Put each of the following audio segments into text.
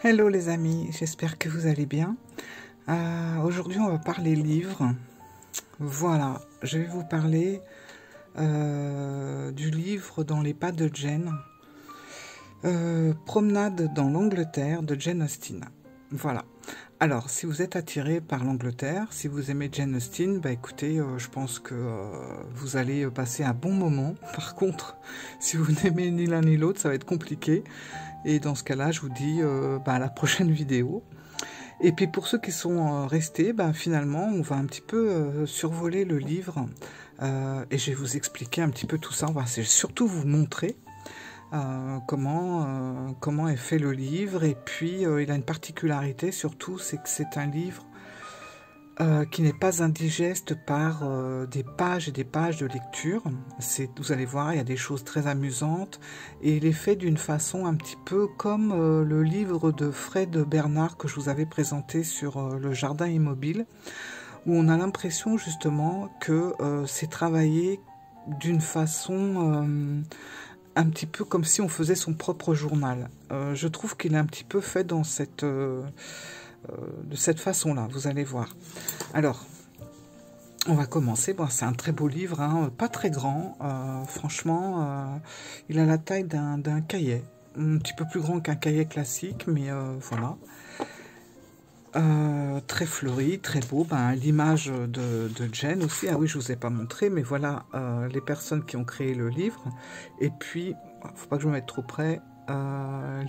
Hello les amis, j'espère que vous allez bien. Aujourd'hui on va parler livres. Voilà, je vais vous parler du livre Dans les pas de Jane, Promenade dans l'Angleterre de Jane Austen. Voilà. Alors, si vous êtes attiré par l'Angleterre, si vous aimez Jane Austen, bah écoutez, je pense que vous allez passer un bon moment. Par contre, si vous n'aimez ni l'un ni l'autre, ça va être compliqué. Et dans ce cas-là, je vous dis à la prochaine vidéo. Et puis pour ceux qui sont restés, finalement, on va un petit peu survoler le livre. Et je vais vous expliquer un petit peu tout ça. On va surtout vous montrer comment est fait le livre. Et puis, il a une particularité surtout, c'est que c'est un livre qui n'est pas indigeste par des pages et des pages de lecture. Vous allez voir, il y a des choses très amusantes et il est fait d'une façon un petit peu comme le livre de Fred Bernard que je vous avais présenté sur le jardin immobile, où on a l'impression justement que c'est travaillé d'une façon un petit peu comme si on faisait son propre journal. Je trouve qu'il est un petit peu fait dans de cette façon-là, vous allez voir. Alors, on va commencer. Bon, c'est un très beau livre, hein, pas très grand. Franchement, il a la taille d'un cahier. Un petit peu plus grand qu'un cahier classique, mais voilà. Très fleuri, très beau. L'image de Jane aussi. Ah oui, je ne vous ai pas montré, mais voilà les personnes qui ont créé le livre. Et puis, faut pas que je me mette trop près,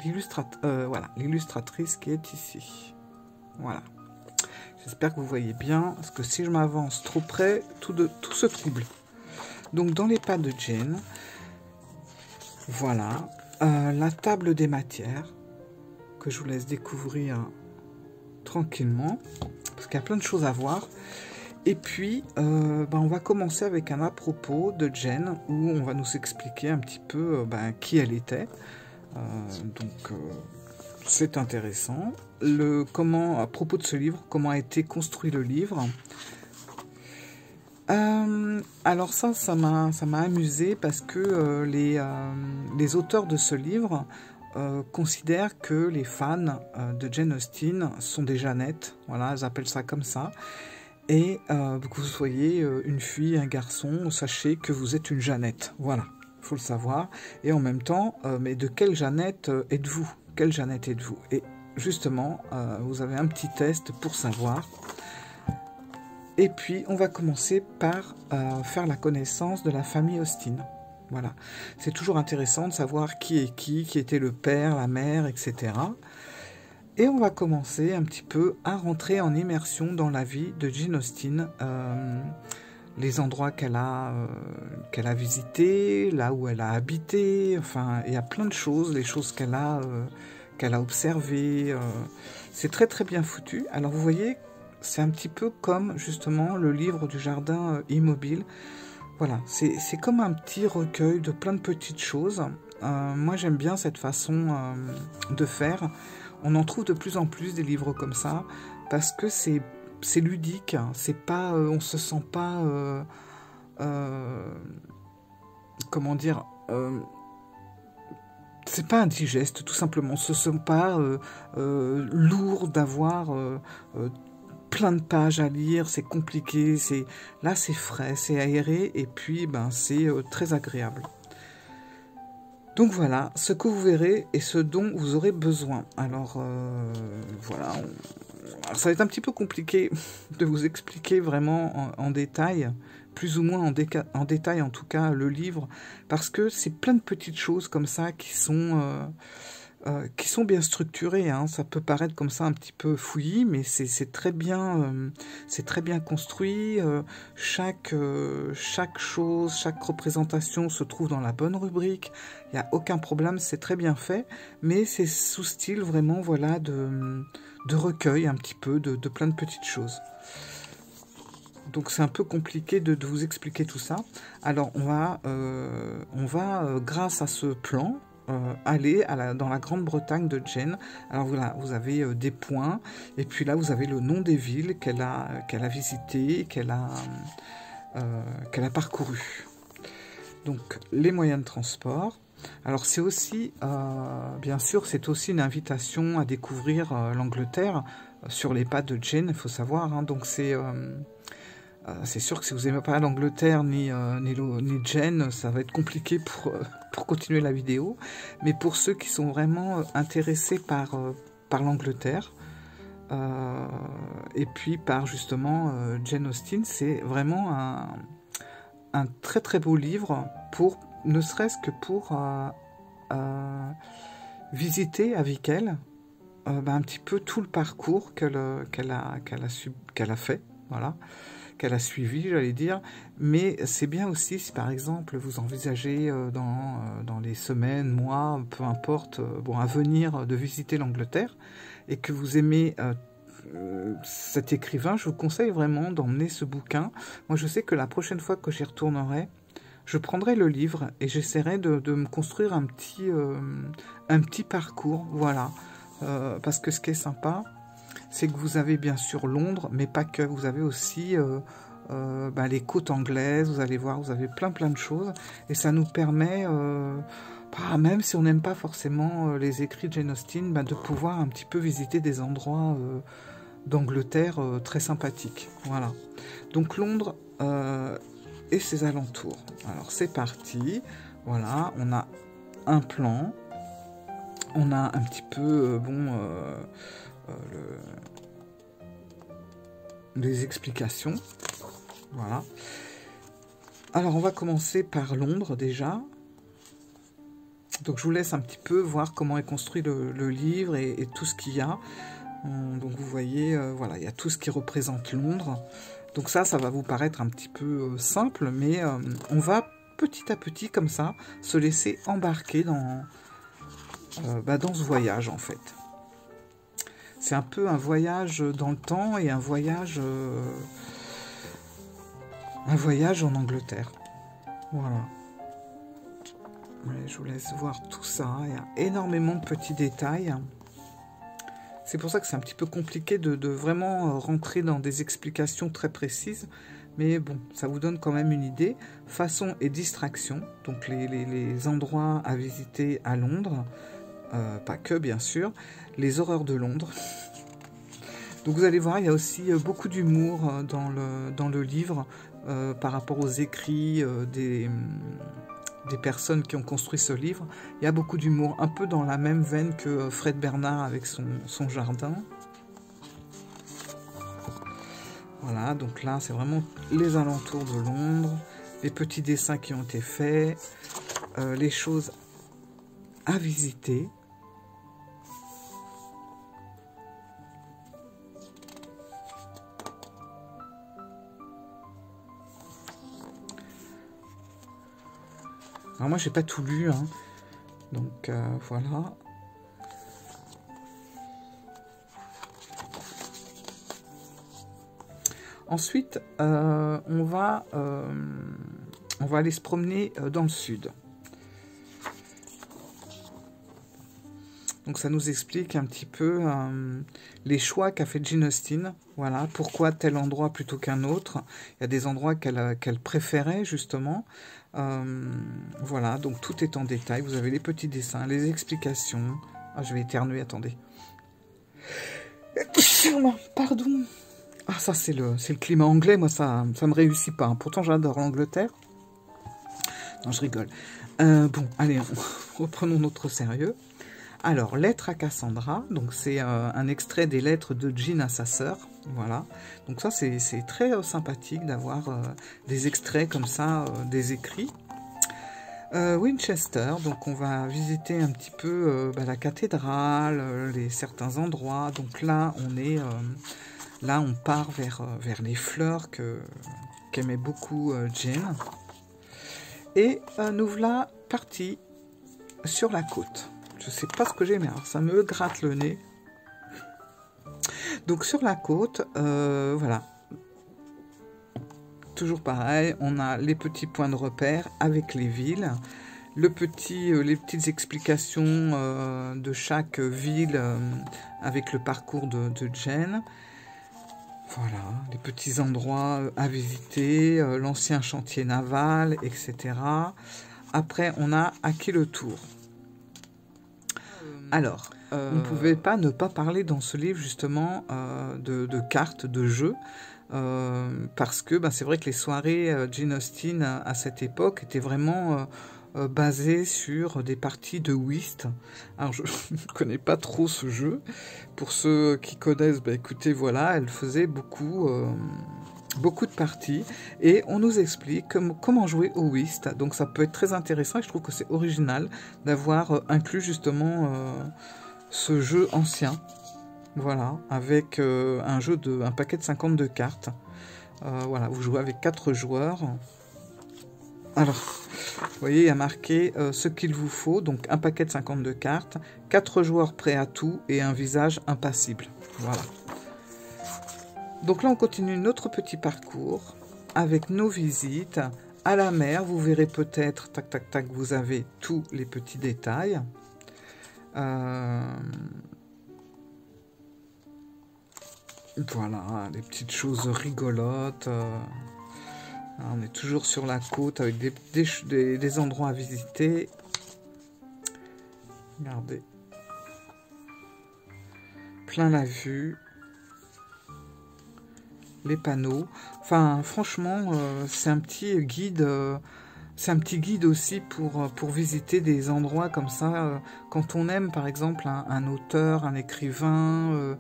l'illustratrice qui est ici. Voilà. J'espère que vous voyez bien, parce que si je m'avance trop près, tout se trouble. Donc, dans les pas de Jane, voilà, la table des matières, que je vous laisse découvrir tranquillement, parce qu'il y a plein de choses à voir. Et puis, on va commencer avec un à propos de Jane, où on va nous expliquer un petit peu qui elle était. C'est intéressant. À propos de ce livre, comment a été construit le livre. Alors ça m'a amusé parce que les auteurs de ce livre considèrent que les fans de Jane Austen sont des Jeannettes. Voilà, elles appellent ça comme ça. Et que vous soyez une fille, un garçon, sachez que vous êtes une Jeannette. Voilà, il faut le savoir. Et en même temps, mais de quelle Jeannette êtes-vous? Quelle Jeannette êtes-vous? Et justement, vous avez un petit test pour savoir. Et puis, on va commencer par faire la connaissance de la famille Austen. Voilà. C'est toujours intéressant de savoir qui est qui était le père, la mère, etc. Et on va commencer un petit peu à rentrer en immersion dans la vie de Jane Austen. Les endroits qu'elle a visités, là où elle a habité, enfin, il y a plein de choses, les choses qu'elle a observées. C'est très très bien foutu. Alors vous voyez, c'est un petit peu comme justement le livre du jardin immobile. Voilà, c'est comme un petit recueil de plein de petites choses. Moi j'aime bien cette façon de faire. On en trouve de plus en plus des livres comme ça, parce que c'est ludique, c'est pas, on se sent pas, comment dire, c'est pas indigeste, tout simplement. On se sent pas lourd d'avoir plein de pages à lire, c'est compliqué, là c'est frais, c'est aéré, et puis c'est très agréable. Donc voilà, ce que vous verrez et ce dont vous aurez besoin. Alors voilà, alors, ça va être un petit peu compliqué de vous expliquer vraiment en détail, plus ou moins en détail en tout cas, le livre, parce que c'est plein de petites choses comme ça qui sont bien structurées. Hein. Ça peut paraître comme ça un petit peu fouillis, mais c'est très bien construit. Chaque chose, chaque représentation se trouve dans la bonne rubrique. Il n'y a aucun problème, c'est très bien fait, mais c'est sous style vraiment, voilà, de recueil un petit peu, de plein de petites choses. Donc c'est un peu compliqué de vous expliquer tout ça. Alors on va grâce à ce plan, aller dans la Grande-Bretagne de Jane. Alors voilà, vous avez des points, et puis là vous avez le nom des villes qu'elle a visitées, qu'elle a parcourues. Donc les moyens de transport. Alors c'est aussi, bien sûr, c'est aussi une invitation à découvrir l'Angleterre sur les pas de Jane, il faut savoir. Hein. Donc c'est sûr que si vous n'aimez pas l'Angleterre ni Jane, ça va être compliqué pour continuer la vidéo. Mais pour ceux qui sont vraiment intéressés par l'Angleterre, et puis par justement Jane Austen, c'est vraiment un très très beau livre, ne serait-ce que pour visiter avec elle un petit peu tout le parcours qu'elle a fait, voilà, qu'elle a suivi, j'allais dire. Mais c'est bien aussi si par exemple vous envisagez dans les semaines, mois, peu importe, à venir de visiter l'Angleterre et que vous aimez cet écrivain, je vous conseille vraiment d'emmener ce bouquin. Moi je sais que la prochaine fois que j'y retournerai, je prendrai le livre et j'essaierai de me construire un petit parcours, voilà. Parce que ce qui est sympa, c'est que vous avez bien sûr Londres, mais pas que. Vous avez aussi les côtes anglaises, vous allez voir, vous avez plein de choses. Et ça nous permet, même si on n'aime pas forcément les écrits de Jane Austen, de pouvoir un petit peu visiter des endroits d'Angleterre très sympathiques. Voilà. Donc Londres et ses alentours. Alors c'est parti. Voilà, on a un plan. On a un petit peu, les explications. Voilà. Alors, on va commencer par Londres, déjà. Donc, je vous laisse un petit peu voir comment est construit le livre et tout ce qu'il y a. Donc, vous voyez, voilà, il y a tout ce qui représente Londres. Donc ça va vous paraître un petit peu simple, mais on va petit à petit, comme ça, se laisser embarquer dans ce voyage en fait. C'est un peu un voyage dans le temps et un voyage en Angleterre. Voilà. Ouais, je vous laisse voir tout ça. Il y a énormément de petits détails. C'est pour ça que c'est un petit peu compliqué de vraiment rentrer dans des explications très précises. Mais bon, ça vous donne quand même une idée. Façon et distraction. Donc les endroits à visiter à Londres. Pas que, bien sûr. Les horreurs de Londres. Donc vous allez voir, il y a aussi beaucoup d'humour dans le livre par rapport aux écrits des personnes qui ont construit ce livre. Il y a beaucoup d'humour, un peu dans la même veine que Fred Bernard avec son jardin. Voilà, donc là, c'est vraiment les alentours de Londres, les petits dessins qui ont été faits, les choses à visiter. Alors moi, j'ai pas tout lu, hein. Donc voilà. Ensuite, on va aller se promener dans le sud. Donc ça nous explique un petit peu les choix qu'a fait Jane Austen. Voilà, pourquoi tel endroit plutôt qu'un autre. Il y a des endroits qu'elle préférait justement. Voilà, donc tout est en détail. Vous avez les petits dessins, les explications. Ah, je vais éternuer, attendez. Pardon. Ah, ça c'est le climat anglais. Moi, ça me réussit pas. Pourtant, j'adore l'Angleterre. Non, je rigole. Bon, allez, reprenons notre sérieux. Alors, lettre à Cassandra, donc c'est un extrait des lettres de Jean à sa sœur, voilà. Donc ça, c'est très sympathique d'avoir des extraits comme ça, des écrits. Winchester, donc on va visiter un petit peu la cathédrale, certains endroits. Donc là, on part vers les fleurs qu'aimait beaucoup Jane. Et nous voilà partis sur la côte. Je sais pas ce que j'ai, mais alors ça me gratte le nez. Donc sur la côte, voilà. Toujours pareil, on a les petits points de repère avec les villes. Les petites explications de chaque ville avec le parcours de Jane. Voilà, les petits endroits à visiter, l'ancien chantier naval, etc. Après, on a À qui le tour. Alors, on ne pouvait pas ne pas parler dans ce livre justement de cartes, de jeux, parce que c'est vrai que les soirées Jane Austen à cette époque étaient vraiment basées sur des parties de whist. Alors, je ne connais pas trop ce jeu. Pour ceux qui connaissent, écoutez, voilà, elle faisait beaucoup de parties et on nous explique comment jouer au whist. Donc ça peut être très intéressant et je trouve que c'est original d'avoir inclus justement ce jeu ancien. Voilà, avec un paquet de 52 cartes. Voilà, vous jouez avec 4 joueurs. Alors, vous voyez, il y a marqué ce qu'il vous faut. Donc un paquet de 52 cartes, 4 joueurs prêts à tout et un visage impassible. Voilà. Donc là, on continue notre petit parcours avec nos visites à la mer. Vous verrez peut-être, tac, tac, tac, vous avez tous les petits détails. Voilà, les petites choses rigolotes. On est toujours sur la côte avec des endroits à visiter. Regardez. Plein la vue. Les panneaux. Enfin, franchement, c'est un petit guide. C'est un petit guide aussi pour visiter des endroits comme ça. Quand on aime, par exemple, un auteur, un écrivain.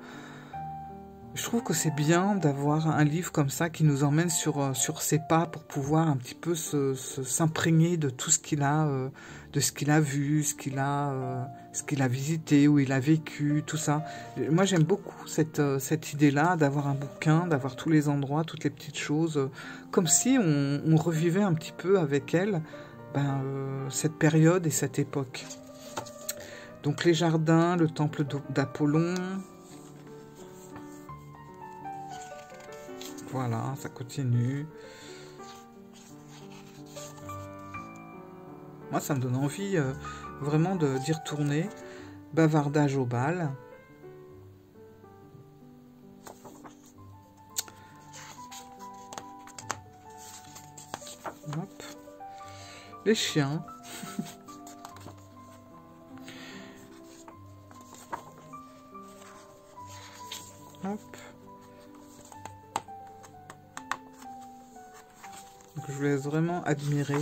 Je trouve que c'est bien d'avoir un livre comme ça qui nous emmène sur ses pas pour pouvoir un petit peu s'imprégner de tout ce qu'il a, de ce qu'il a vu, ce qu'il a visité, où il a vécu, tout ça. Moi, j'aime beaucoup cette idée-là d'avoir un bouquin, d'avoir tous les endroits, toutes les petites choses, comme si on revivait un petit peu avec elle cette période et cette époque. Donc les jardins, le temple d'Apollon. Voilà, ça continue. Moi, ça me donne envie vraiment d'y retourner. Bavardage au bal. Hop. Les chiens. Hop. Donc, je vous laisse vraiment admirer.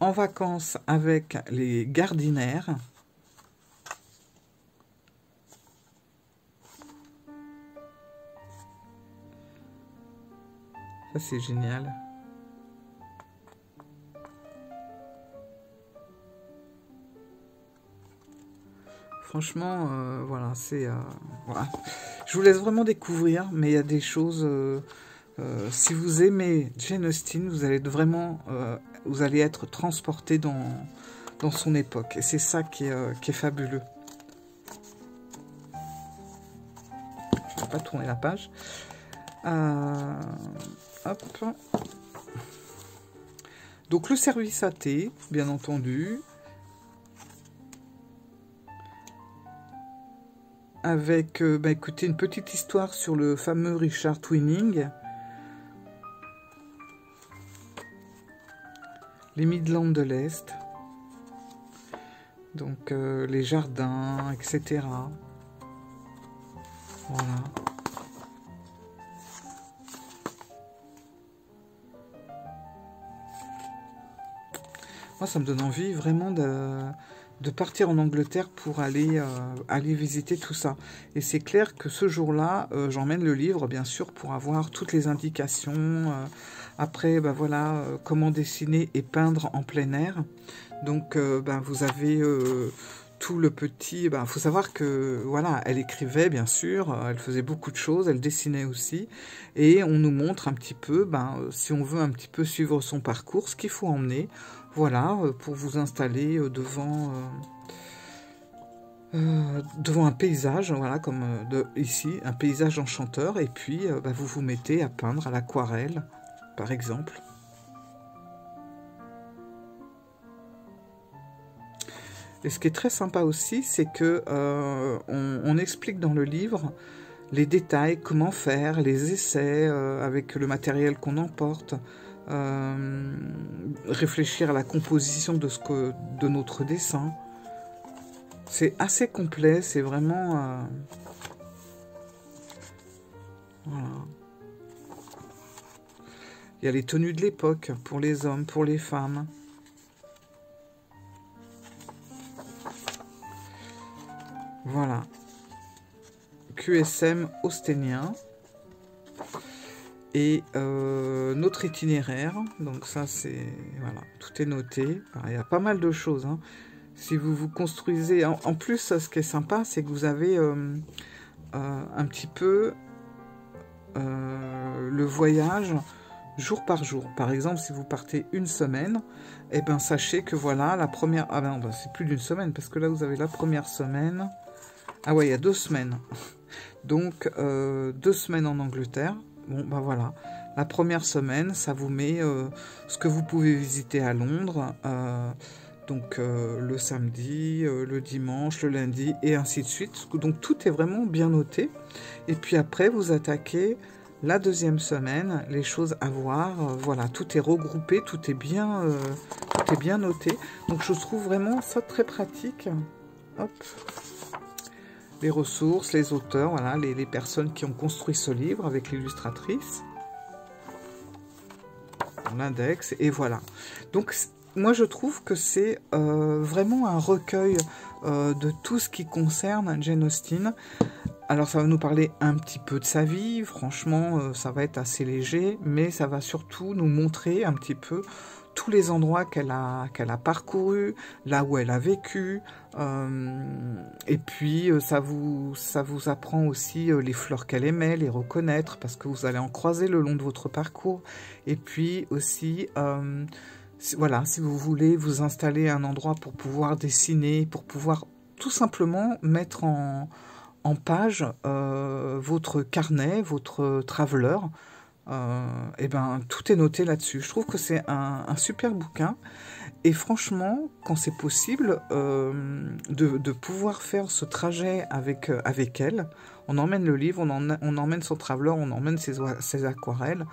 En vacances avec les Gardinaires. Ça, c'est génial. Franchement, voilà, c'est... voilà. Je vous laisse vraiment découvrir, mais il y a des choses... si vous aimez Jane Austen, vous allez vraiment... vous allez être transporté dans son époque. Et c'est ça qui est fabuleux. Je ne vais pas tourner la page. Hop. Donc le service à thé, bien entendu. Avec, écoutez, une petite histoire sur le fameux Richard Twining. Les Midlands de l'Est. Donc, les jardins, etc. Voilà. Moi, ça me donne envie vraiment de partir en Angleterre pour aller visiter tout ça. Et c'est clair que ce jour-là, j'emmène le livre, bien sûr, pour avoir toutes les indications. Après, voilà, comment dessiner et peindre en plein air. Donc, vous avez tout le petit... Il faut savoir que, voilà, elle écrivait, bien sûr, elle faisait beaucoup de choses, elle dessinait aussi. Et on nous montre un petit peu, si on veut un petit peu suivre son parcours, ce qu'il faut emmener. Voilà, pour vous installer devant un paysage, voilà, comme ici, un paysage enchanteur, et puis vous vous mettez à peindre à l'aquarelle, par exemple. Et ce qui est très sympa aussi, c'est que on explique dans le livre les détails, comment faire, les essais avec le matériel qu'on emporte, réfléchir à la composition de notre dessin. C'est assez complet, c'est vraiment... voilà. Il y a les tenues de l'époque, pour les hommes, pour les femmes. Voilà. QSM austénien. Et notre itinéraire. Donc ça, c'est... Voilà, tout est noté. Alors, il y a pas mal de choses, hein. Si vous vous construisez... En plus, ce qui est sympa, c'est que vous avez un petit peu le voyage jour par jour. Par exemple, si vous partez une semaine, eh ben, sachez que voilà, la première... Ah ben, c'est plus d'une semaine, parce que là, vous avez la première semaine. Ah ouais, il y a 2 semaines. Donc, 2 semaines en Angleterre. Bon, ben voilà. La première semaine, ça vous met ce que vous pouvez visiter à Londres. Donc, le samedi, le dimanche, le lundi, et ainsi de suite. Donc, tout est vraiment bien noté. Et puis après, vous attaquez la deuxième semaine, les choses à voir. Voilà, tout est regroupé, tout est bien noté. Donc, je trouve vraiment ça très pratique. Hop. Les ressources, les auteurs, voilà, les personnes qui ont construit ce livre avec l'illustratrice. L'index, et voilà. Donc, moi, je trouve que c'est vraiment un recueil de tout ce qui concerne Jane Austen. Alors, ça va nous parler un petit peu de sa vie. Franchement, ça va être assez léger, mais ça va surtout nous montrer un petit peu tous les endroits qu'elle a parcourus, là où elle a vécu. Et puis, ça vous apprend aussi les fleurs qu'elle aimait, les reconnaître, parce que vous allez en croiser le long de votre parcours. Et puis aussi... voilà, si vous voulez vous installer à un endroit pour pouvoir dessiner, pour pouvoir tout simplement mettre en page votre carnet, votre traveler, et ben tout est noté là-dessus. Je trouve que c'est un super bouquin, et franchement, quand c'est possible, de pouvoir faire ce trajet avec elle, on emmène le livre, on emmène son traveler, on emmène ses aquarelles.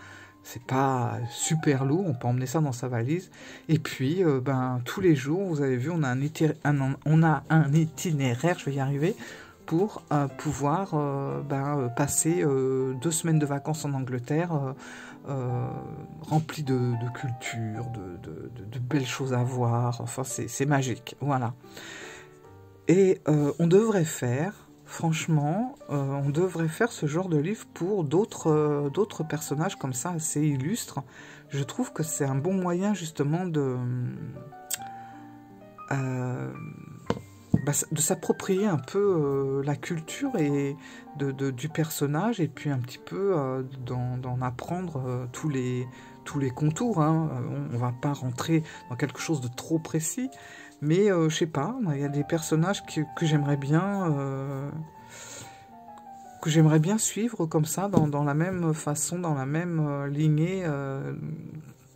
C'est pas super lourd, on peut emmener ça dans sa valise. Et puis, ben, tous les jours, vous avez vu, on a un itinéraire, je vais y arriver, pour pouvoir passer 2 semaines de vacances en Angleterre, remplies de culture, de belles choses à voir. Enfin, c'est magique, voilà. Et on devrait faire... Franchement, on devrait faire ce genre de livre pour d'autres personnages comme ça, assez illustres. Je trouve que c'est un bon moyen justement de s'approprier un peu la culture et du personnage, et puis un petit peu d'en apprendre tous les contours, hein. On va pas rentrer dans quelque chose de trop précis, mais je sais pas, il y a des personnages que j'aimerais bien suivre comme ça, dans la même façon, dans la même lignée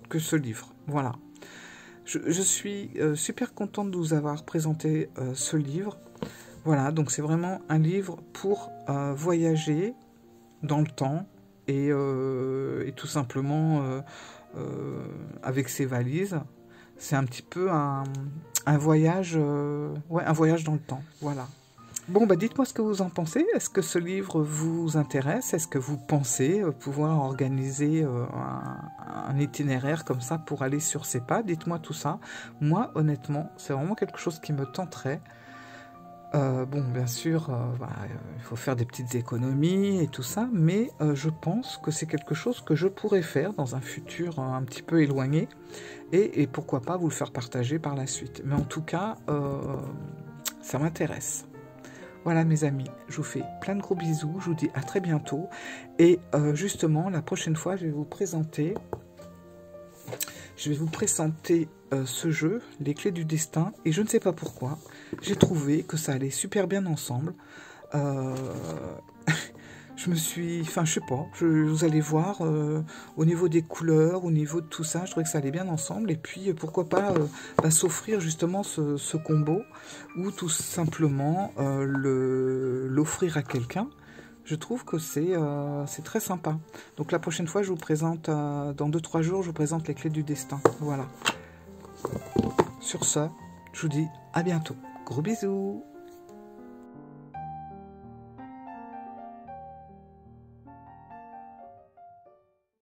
que ce livre. Voilà. Je suis super contente de vous avoir présenté ce livre. Voilà, donc c'est vraiment un livre pour voyager dans le temps, et tout simplement avec ses valises. C'est un petit peu un voyage, un voyage dans le temps, voilà. Bon, bah dites-moi ce que vous en pensez. Est-ce que ce livre vous intéresse? Est-ce que vous pensez pouvoir organiser un itinéraire comme ça pour aller sur ces pas? Dites-moi tout ça. Moi, honnêtement, c'est vraiment quelque chose qui me tenterait. Bon, bien sûr, il faut faire des petites économies et tout ça, mais je pense que c'est quelque chose que je pourrais faire dans un futur un petit peu éloigné, et pourquoi pas vous le faire partager par la suite. Mais en tout cas, ça m'intéresse. Voilà mes amis, je vous fais plein de gros bisous, je vous dis à très bientôt, et justement, la prochaine fois, je vais vous présenter ce jeu, Les Clés du Destin, et je ne sais pas pourquoi, j'ai trouvé que ça allait super bien ensemble. je me suis... Enfin, je sais pas, vous allez voir, au niveau des couleurs, au niveau de tout ça, je trouvais que ça allait bien ensemble. Et puis, pourquoi pas s'offrir justement ce combo, ou tout simplement l'offrir à quelqu'un. Je trouve que c'est très sympa. Donc la prochaine fois, je vous présente, dans 2-3 jours, je vous présente les clés du destin. Voilà. Sur ce, je vous dis à bientôt. Gros bisous.